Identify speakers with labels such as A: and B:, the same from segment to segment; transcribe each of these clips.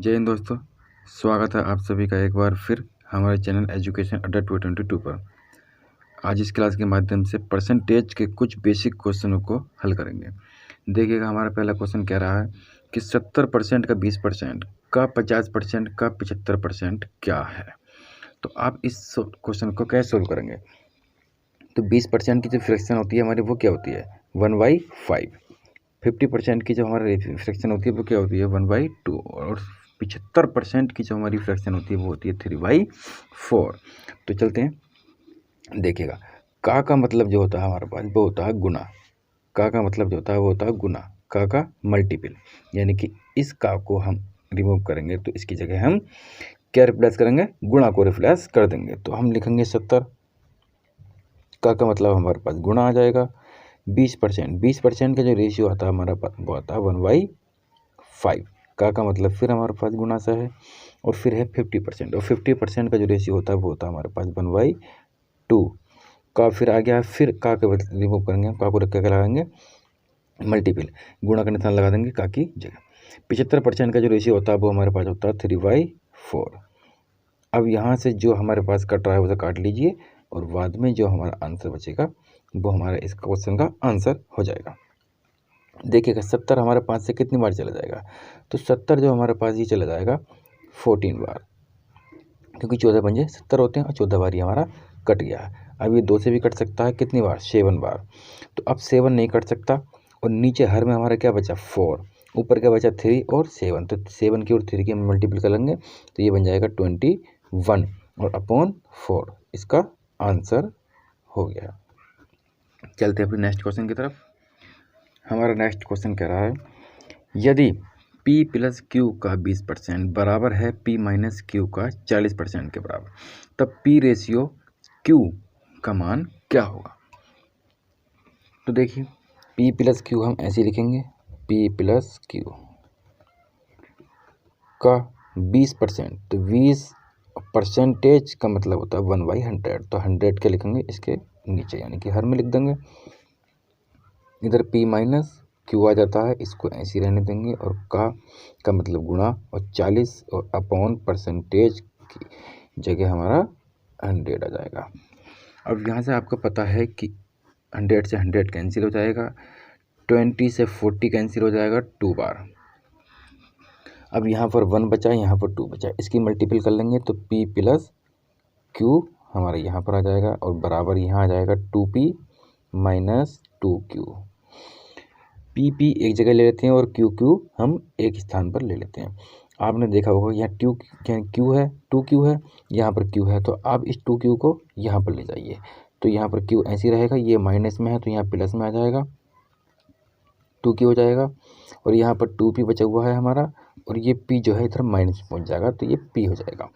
A: जय हिंद दोस्तों, स्वागत है आप सभी का एक बार फिर हमारे चैनल एजुकेशन अड्डा 222 पर। आज इस क्लास के माध्यम से परसेंटेज के कुछ बेसिक क्वेश्चनों को हल करेंगे। देखिएगा, हमारा पहला क्वेश्चन कह रहा है कि 70% का 20% का 50% का 75% क्या है। तो आप इस क्वेश्चन को कैसे सोल्व करेंगे। तो 20% की जो फ्रैक्शन होती है हमारी वो क्या होती है 1/5। 50% की जो हमारी फ्रैक्शन होती है वो क्या होती है 1/2 और 75% की जो हमारी फ्रैक्शन होती है वो होती है 3/4। तो चलते हैं, देखिएगा का मतलब जो होता है हमारे पास वो होता है गुना। का मतलब जो होता है वो होता है गुना, का मल्टीपल, यानी कि इस का को हम रिमूव करेंगे तो इसकी जगह हम क्या रिप्लेस करेंगे, गुणा को रिप्लेस कर देंगे। तो हम लिखेंगे 70, का मतलब हमारे पास गुणा आ जाएगा। 20% का जो रेशियो आता है हमारा वो आता है 1/5। का मतलब फिर हमारे पास गुणा सा है और फिर है 50%, और 50% का जो रेशियो होता है वो होता है हमारे पास 1/2 का। फिर आ गया, फिर का के रिमूव करेंगे, का को रख के लगाएंगे मल्टीपल, गुणा का निशान लगा देंगे का की जगह। 75% का जो रेशियो होता है वो हमारे पास होता है 3/4। अब यहाँ से जो हमारे पास कट रहा है उसे काट लीजिए और बाद में जो हमारा आंसर बचेगा वो हमारा इस क्वेश्चन का आंसर हो जाएगा। देखिएगा 70 हमारे पास से कितनी बार चला जाएगा, तो 70 जो हमारे पास ये चला जाएगा 14 बार, क्योंकि 14 पंजे 70 होते हैं और 14 बार ये हमारा कट गया है। अब ये 2 से भी कट सकता है, कितनी बार 7 बार। तो अब 7 नहीं कट सकता और नीचे हर में हमारा क्या बचा 4, ऊपर क्या बचा 3 और 7। तो 7 की और 3 की हम मल्टीपल करेंगे तो ये बन जाएगा 21 और अपॉन 4 इसका आंसर हो गया। चलते हैं अपने नेक्स्ट क्वेश्चन की तरफ। हमारा नेक्स्ट क्वेश्चन कह रहा है यदि P + Q का 20% बराबर है P - Q का 40% के बराबर, तब P रेशियो Q का मान क्या होगा। तो देखिए P + Q हम ऐसे लिखेंगे, P + Q का 20%, तो 20% का मतलब होता है 1/100। तो 100 के लिखेंगे इसके नीचे, यानी कि हर में लिख देंगे। इधर P - Q आ जाता है, इसको ऐसे ही रहने देंगे और का मतलब गुणा और 40 और अपॉन परसेंटेज की जगह हमारा 100 आ जाएगा। अब यहाँ से आपको पता है कि 100 से 100 कैंसिल हो जाएगा, 20 से 40 कैंसिल हो जाएगा 2 बार। अब यहाँ पर 1 बचा, यहाँ पर 2 बचा, इसकी मल्टीपल कर लेंगे तो P + Q हमारा यहाँ पर आ जाएगा और बराबर यहाँ आ जाएगा 2P - 2Q। P एक जगह ले लेते हैं और Q हम एक स्थान पर ले लेते हैं। आपने देखा होगा यहाँ Q है, 2Q है, यहाँ पर Q है, तो आप इस 2Q को यहाँ पर ले जाइए। तो यहाँ पर Q ऐसे रहेगा, ये माइनस में है तो यहाँ प्लस में आ जाएगा, 2Q हो जाएगा। और यहाँ पर 2P बचा हुआ है हमारा और ये P जो है इधर माइनस में पहुँच जाएगा तो ये P हो जाएगा।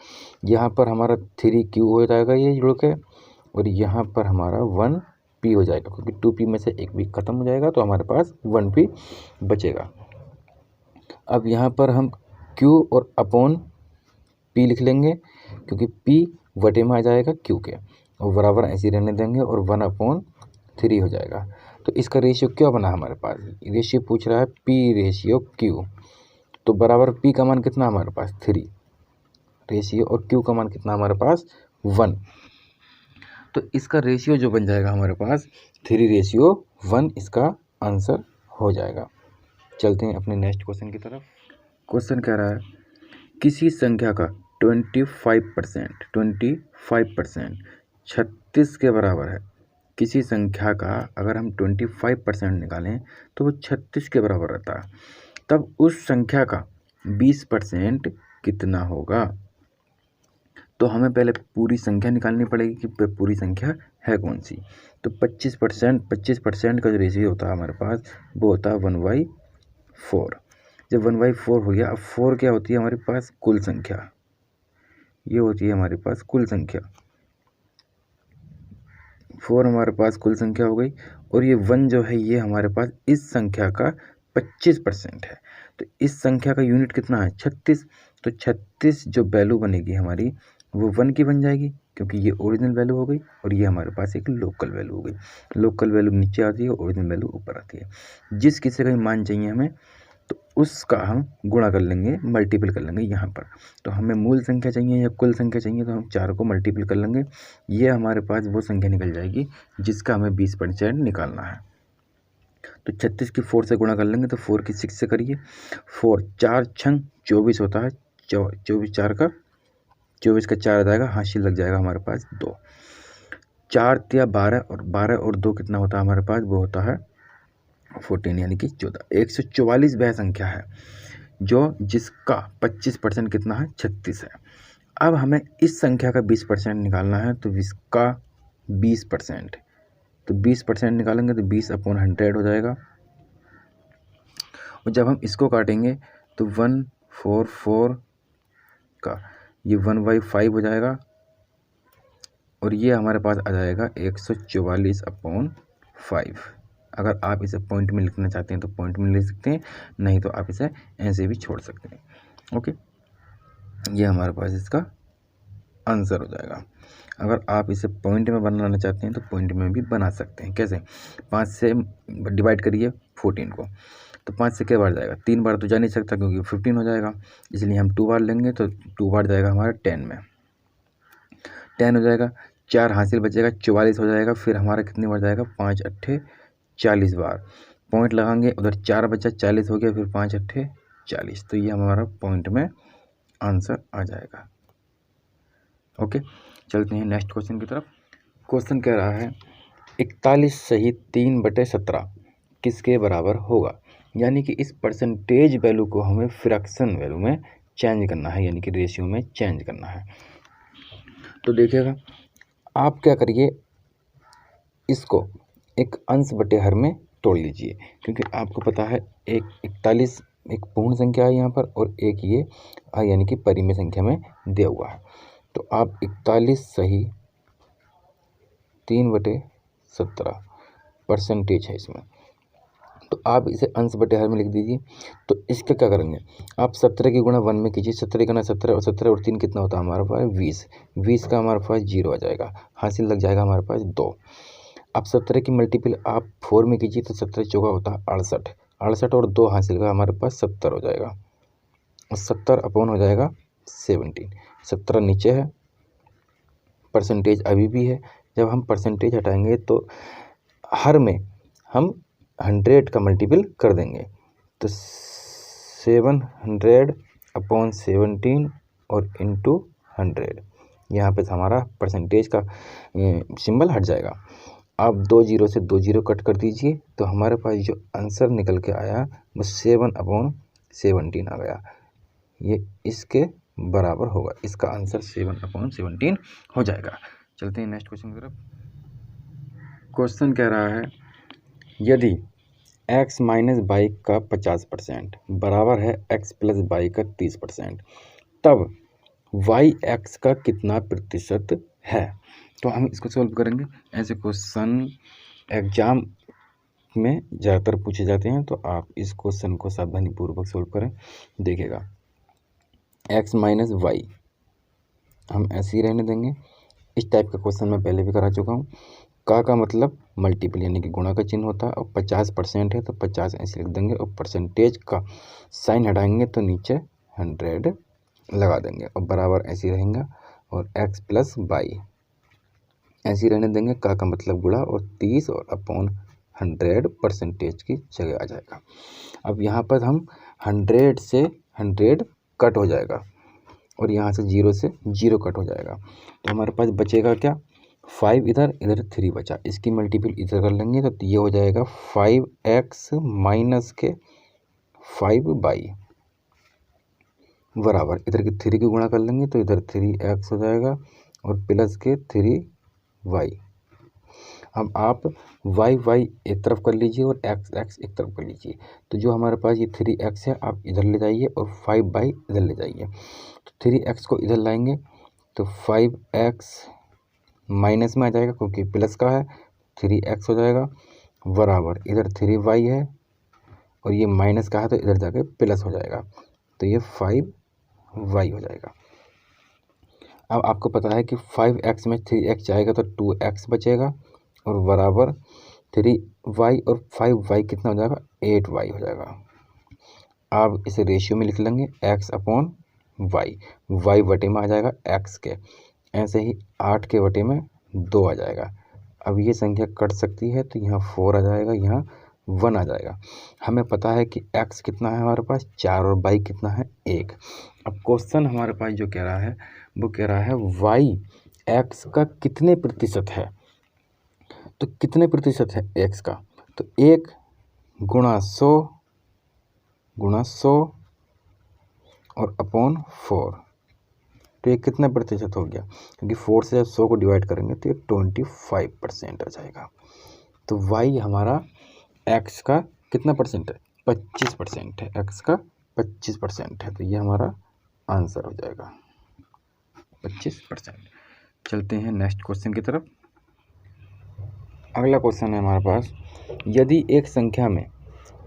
A: यहाँ पर हमारा 3Q हो जाएगा ये जुड़ के, और यहाँ पर हमारा 1P हो जाएगा, क्योंकि 2P में से एक भी खत्म हो जाएगा तो हमारे पास 1P बचेगा। अब यहाँ पर हम Q और अपॉन P लिख लेंगे, क्योंकि P बटे में आ जाएगा Q के, और बराबर ऐसे रहने देंगे और 1/3 हो जाएगा। तो इसका रेशियो क्या बना हमारे पास, रेशियो पूछ रहा है P रेशियो Q, तो बराबर P का मान कितना हमारे पास 3 रेशियो और Q का मान कितना हमारे पास 1। तो इसका रेशियो जो बन जाएगा हमारे पास 3:1 इसका आंसर हो जाएगा। चलते हैं अपने नेक्स्ट क्वेश्चन की तरफ। क्वेश्चन कह रहा है किसी संख्या का 25% 36 के बराबर है। किसी संख्या का अगर हम 25% निकालें तो वो 36 के बराबर रहता है, तब उस संख्या का 20% कितना होगा। तो हमें पहले पूरी संख्या निकालनी पड़ेगी कि पूरी संख्या है कौन सी। तो 25% का जो रेशियो होता है हमारे पास वो होता है 1/4। जब 1/4 हो गया, अब 4 क्या होती है हमारे पास कुल संख्या, ये होती है हमारे पास कुल संख्या। 4 हमारे पास कुल संख्या हो गई, और ये 1 जो है ये हमारे पास इस संख्या का 25% है। तो इस संख्या का यूनिट कितना है 36। तो 36 जो वैल्यू बनेगी हमारी वो 1 की बन जाएगी, क्योंकि ये ओरिजिनल वैल्यू हो गई और ये हमारे पास एक लोकल वैल्यू हो गई। लोकल वैल्यू नीचे आती है, ओरिजिनल वैल्यू ऊपर आती है। जिस किसी का मान चाहिए हमें तो उसका हम गुणा कर लेंगे, मल्टीपल कर लेंगे यहाँ पर। तो हमें मूल संख्या चाहिए या कुल संख्या चाहिए, तो हम 4 को मल्टीपल कर लेंगे। ये हमारे पास वो संख्या निकल जाएगी जिसका हमें 20% निकालना है। तो 36 की 4 से गुणा कर लेंगे, तो 4 की 6 से करिए। 4 4 छंग 24 होता है, 24 4 का 24 का 4 आ जाएगा, हासिल लग जाएगा हमारे पास 2। 4 तिया 12 और 12 और 2 कितना होता है हमारे पास, वो होता है 14 यानी कि 14। 144 वह संख्या है जिसका 25% कितना है, 36 है। अब हमें इस संख्या का 20% निकालना है, तो इसका 20%, तो 20% निकालेंगे तो 20/100 हो जाएगा। और जब हम इसको काटेंगे तो 144 का ये 1/5 हो जाएगा, और ये हमारे पास आ जाएगा 144/5। अगर आप इसे पॉइंट में लिखना चाहते हैं तो पॉइंट में लिख सकते हैं, नहीं तो आप इसे ऐसे भी छोड़ सकते हैं। ओके, ये हमारे पास इसका आंसर हो जाएगा। अगर आप इसे पॉइंट में बनाना चाहते हैं तो पॉइंट में भी बना सकते हैं। कैसे, 5 से डिवाइड करिए 14 को, तो 5 से क्या बार जाएगा, 3 बार तो जा नहीं सकता क्योंकि 15 हो जाएगा, इसलिए हम 2 बार लेंगे, तो 2 बार जाएगा हमारा 10 में, 10 हो जाएगा। 4 हासिल बचेगा, 44 हो जाएगा। फिर हमारा कितनी बार जाएगा, 5 अट्ठे 40 बार। पॉइंट लगाएंगे, उधर 4 बचा, 40 हो गया, फिर 5 अट्ठे 40, तो ये हमारा पॉइंट में आंसर आ जाएगा। ओके, चलते हैं नेक्स्ट क्वेश्चन की तरफ। क्वेश्चन कह रहा है 41 सही 3/17 किसके बराबर होगा। यानी कि इस परसेंटेज वैल्यू को हमें फ्रैक्शन वैल्यू में चेंज करना है, यानी कि रेशियो में चेंज करना है। तो देखिएगा, आप क्या करिए, इसको एक अंश बटे हर में तोड़ लीजिए, क्योंकि आपको पता है 41 एक पूर्ण संख्या है यहाँ पर, और एक ये यानी कि परिमेय संख्या में दिया हुआ है। तो आप 41 सही 3/17 परसेंटेज है इसमें, तो आप इसे अंश बटे हर में लिख दीजिए। तो इसका क्या करेंगे, आप 17 की गुणा 1 में कीजिए। 17 गुणा 17 और 17 और 3 कितना होता है हमारे पास, 20। 20 का हमारे पास 0 आ जाएगा, हासिल लग जाएगा हमारे पास 2। अब 17 की मल्टीपल आप 4 में कीजिए, तो 17 चौका होता है 68। 68 और 2 हासिल का हमारे पास 70 हो जाएगा, और 70 हो जाएगा 17। 17 नीचे है, परसेंटेज अभी भी है। जब हम परसेंटेज हटाएंगे तो हर में हम 100 का मल्टीपल कर देंगे, तो 700/17 और इंटू 100, यहाँ पे हमारा परसेंटेज का सिंबल हट जाएगा। आप 2 जीरो से 2 जीरो कट कर दीजिए, तो हमारे पास जो आंसर निकल के आया वो 7/17 आ गया। ये इसके बराबर होगा, इसका आंसर 7/17 हो जाएगा। चलते हैं नेक्स्ट क्वेश्चन की तरफ। क्वेश्चन कह रहा है यदि x माइनस वाई का 50% बराबर है x प्लस वाई का 30%, तब y x का कितना प्रतिशत है। तो हम इसको सॉल्व करेंगे। ऐसे क्वेश्चन एग्जाम में ज़्यादातर पूछे जाते हैं, तो आप इस क्वेश्चन को सावधानीपूर्वक सॉल्व करें। देखिएगा, x माइनस वाई हम ऐसे ही रहने देंगे। इस टाइप का क्वेश्चन मैं पहले भी करा चुका हूँ। का मतलब मल्टीपल यानी कि गुणा का चिन्ह होता है, और 50% है तो 50 ऐसे लिख देंगे, और परसेंटेज का साइन हटाएंगे तो नीचे 100 लगा देंगे, और बराबर ऐसे ही रहेंगे, और x प्लस वाई ऐसे ही रहने देंगे। का मतलब गुणा, और 30 और अपॉन 100 परसेंटेज की जगह आ जाएगा। अब यहाँ पर हम 100 से 100 कट हो जाएगा, और यहाँ से 0 से 0 कट हो जाएगा, तो हमारे पास बचेगा क्या, 5 इधर 3 बचा। इसकी मल्टीपल इधर कर लेंगे तो ये हो जाएगा 5x माइनस के 5y बराबर, इधर के 3 की गुणा कर लेंगे तो इधर 3x हो जाएगा, और प्लस के 3y। अब आप y एक तरफ कर लीजिए और x एक तरफ कर लीजिए, तो जो हमारे पास ये 3x है आप इधर ले जाइए, और 5y इधर ले जाइए। तो 3x को इधर लाएंगे तो 5x माइनस में आ जाएगा, क्योंकि प्लस का है, 3x हो जाएगा, बराबर इधर 3y है, और ये माइनस का है तो इधर जाके प्लस हो जाएगा, तो ये 5y हो जाएगा। अब आपको पता है कि 5x में 3x जाएगा तो 2x बचेगा, और बराबर 3y और 5y कितना हो जाएगा, 8y हो जाएगा। आप इसे रेशियो में लिख लेंगे x अपॉन वाई, वाई वटे में आ जाएगा x के, ऐसे ही 8 के वटे में 2 आ जाएगा। अब ये संख्या कट सकती है तो यहाँ 4 आ जाएगा, यहाँ 1 आ जाएगा। हमें पता है कि x कितना है हमारे पास 4 और y कितना है 1। अब क्वेश्चन हमारे पास जो कह रहा है वो कह रहा है y x का कितने प्रतिशत है। तो कितने प्रतिशत है x का, तो 1 गुणा 100 और अपॉन 4, तो ये कितना प्रतिशत हो गया, क्योंकि 4 से जब 100 को डिवाइड करेंगे तो ये 25% आ जाएगा। तो y हमारा x का कितना परसेंट है, 25% है, x का 25% है, तो ये हमारा आंसर हो जाएगा 25%। चलते हैं नेक्स्ट क्वेश्चन की तरफ। अगला क्वेश्चन है हमारे पास, यदि एक संख्या में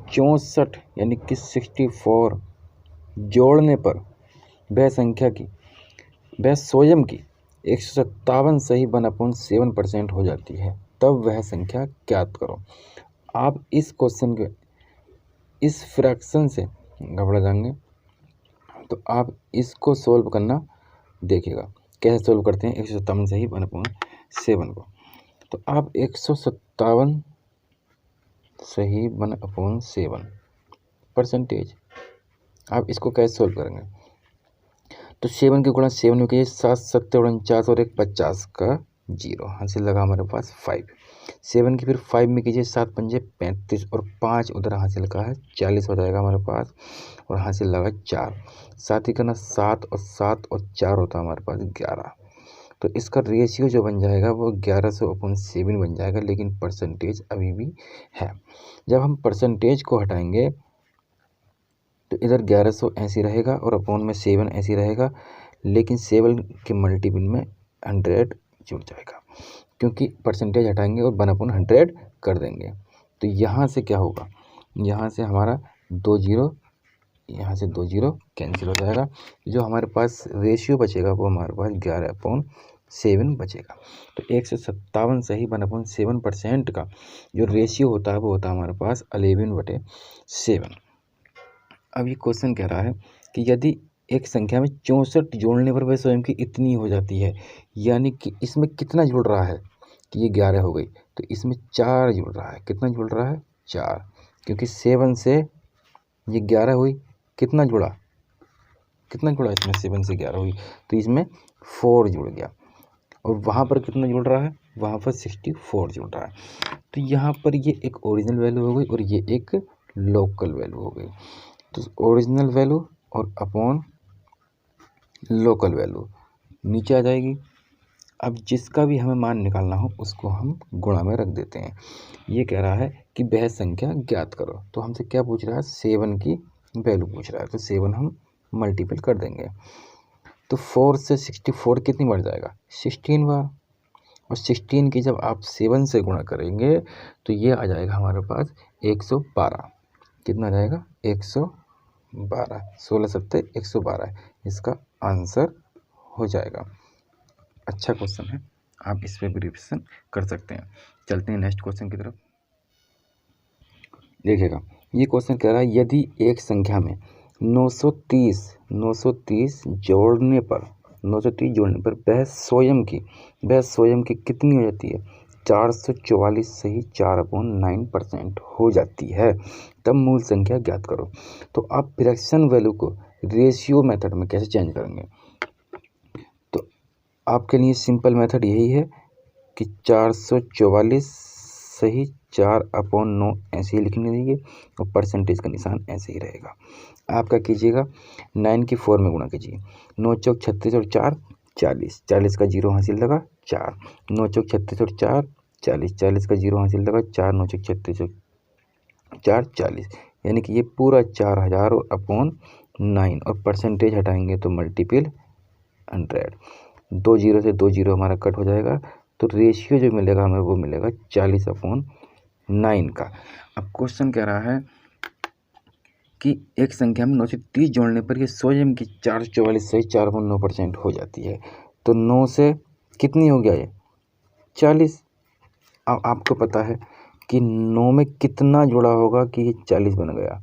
A: 64 यानी कि 64 जोड़ने पर वह स्वयं की 157 सही 1/7% हो जाती है, तब वह संख्या ज्ञात करो। आप इस क्वेश्चन के इस फ्रैक्शन से घबरा जाएंगे, तो आप इसको सोल्व करना देखिएगा कैसे सोल्व करते हैं 157 सही 1/7 को। तो आप 157 सही 1/7 परसेंटेज, आप इसको कैसे सोल्व करेंगे, तो 7 के गुणा 7 में कीजिए, 7 7 49 और 1 50 का 0 हासिल लगा हमारे पास 5। 7 की फिर 5 में कीजिए, 7 पंजे 35 और 5 उधर हासिल का है 40 हो जाएगा हमारे पास, और हासिल लगा 4। 7 ही करना 7 और 7 और 4 होता है हमारे पास 11। तो इसका रेशियो जो बन जाएगा वो 1100/7 बन जाएगा, लेकिन परसेंटेज अभी भी है। जब हम परसेंटेज को हटाएंगे तो इधर 1100 ऐसी रहेगा और अपॉन में 7 ऐसी रहेगा, लेकिन 7 के मल्टीपल में 100 जुड़ जाएगा, क्योंकि परसेंटेज हटाएंगे और 1/100 कर देंगे। तो यहाँ से क्या होगा, यहाँ से हमारा 2 0, यहाँ से 2 0 कैंसिल हो जाएगा। जो हमारे पास रेशियो बचेगा वो हमारे पास 11/7 बचेगा। तो 157 सही 1/7% का जो रेशियो होता है वो होता है हमारे पास 11/7। अब ये क्वेश्चन कह रहा है कि यदि एक संख्या में 64 जोड़ने पर वह स्वयं की इतनी हो जाती है, यानी कि इसमें कितना जुड़ रहा है कि ये 11 हो गई, तो इसमें 4 जुड़ रहा है। कितना जुड़ रहा है 4, क्योंकि 7 से ये 11 हुई, कितना जुड़ा इसमें 7 से 11 हुई, तो इसमें 4 जुड़ गया। और वहाँ पर कितना जुड़ रहा है, वहाँ पर 64 जुड़ रहा है। तो यहाँ पर ये एक ओरिजिनल वैल्यू हो गई और ये एक लोकल वैल्यू हो गई। तो ओरिजिनल वैल्यू और अपॉन लोकल वैल्यू नीचे आ जाएगी। अब जिसका भी हमें मान निकालना हो उसको हम गुणा में रख देते हैं। ये कह रहा है कि वह संख्या ज्ञात करो, तो हमसे क्या पूछ रहा है, 7 की वैल्यू पूछ रहा है। तो 7 हम मल्टीपल कर देंगे, तो 4 से 64 कितनी बढ़ जाएगा, 16 बार। और 16 की जब आप 7 से गुणा करेंगे तो ये आ जाएगा हमारे पास 112। कितना आ जाएगा 112, 16 7 112 इसका आंसर हो जाएगा। अच्छा क्वेश्चन है, आप इस पर भी रिविजन कर सकते हैं। चलते हैं नेक्स्ट क्वेश्चन की तरफ। देखिएगा ये क्वेश्चन कह रहा है, यदि एक संख्या में 930 जोड़ने पर वह स्वयं की कितनी हो जाती है, 444 सही 4/9% हो जाती है, तब मूल संख्या ज्ञात करो। तो आप फ्रैक्शन वैल्यू को रेशियो मेथड में कैसे चेंज करेंगे, तो आपके लिए सिंपल मेथड यही है कि 444 सही 4/9 ऐसे ही लिखने दीजिए और परसेंटेज का निशान ऐसे ही रहेगा। आपका कीजिएगा 9 की 4 में गुणा कीजिए, 9 चौक 36 और 4 40, 40 का 0 हासिल लगा 4, 9 चौक 36 और 4 40, 40 का 0 हासिल लगा 4, 9 चौक 36 और 4 40, यानी कि ये पूरा 4000/9 और परसेंटेज हटाएंगे तो मल्टीपल 100। 2 0 से 2 0 हमारा कट हो जाएगा, तो रेशियो जो मिलेगा हमें वो मिलेगा 40/9 का। अब क्वेश्चन कह रहा है कि एक संख्या में 930 जोड़ने पर ये स्वयं की 444 सही 4/9% हो जाती है, तो 9 से कितनी हो गया ये 40। अब आपको पता है कि 9 में कितना जुड़ा होगा कि ये 40 बन गया,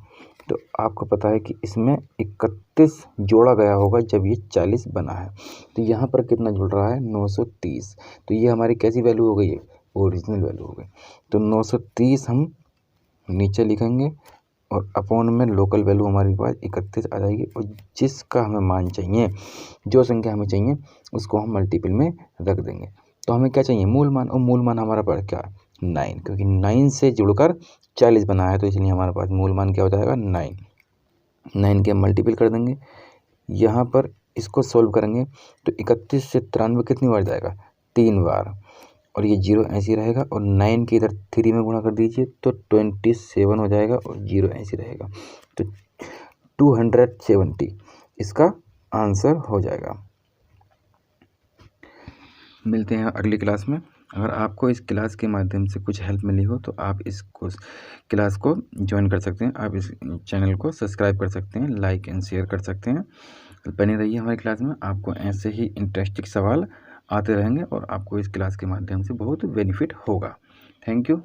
A: तो आपको पता है कि इसमें 31 जोड़ा गया होगा जब ये 40 बना है। तो यहाँ पर कितना जुड़ रहा है 930। तो ये हमारी कैसी वैल्यू हो गई है, ओरिजिनल वैल्यू हो गई। तो 930 हम नीचे लिखेंगे और अपॉन में लोकल वैल्यू हमारे पास 31 आ जाएगी। और जिसका हमें मान चाहिए, जो संख्या हमें चाहिए उसको हम मल्टीपल में रख देंगे। तो हमें क्या चाहिए, मूल मान। और मूल मान हमारा पास क्या है 9, क्योंकि 9 से जुड़कर 40 बना है, तो इसलिए हमारे पास मूल मान क्या हो जाएगा 9 के मल्टीपल कर देंगे। यहाँ पर इसको सोल्व करेंगे तो 31 से 93 कितनी बार जाएगा, 3 बार। और ये 0 ऐसे रहेगा और 9 के इधर 3 में गुणा कर दीजिए तो 27 हो जाएगा और 0 ऐसे रहेगा। तो 270 इसका आंसर हो जाएगा। मिलते हैं अगली क्लास में। अगर आपको इस क्लास के माध्यम से कुछ हेल्प मिली हो तो आप इस क्लास को ज्वाइन कर सकते हैं। आप इस चैनल को सब्सक्राइब कर सकते हैं, लाइक एंड शेयर कर सकते हैं। तो बने रहिए हमारी क्लास में, आपको ऐसे ही इंटरेस्टिंग सवाल आते रहेंगे और आपको इस क्लास के माध्यम से बहुत बेनिफिट होगा। Thank you.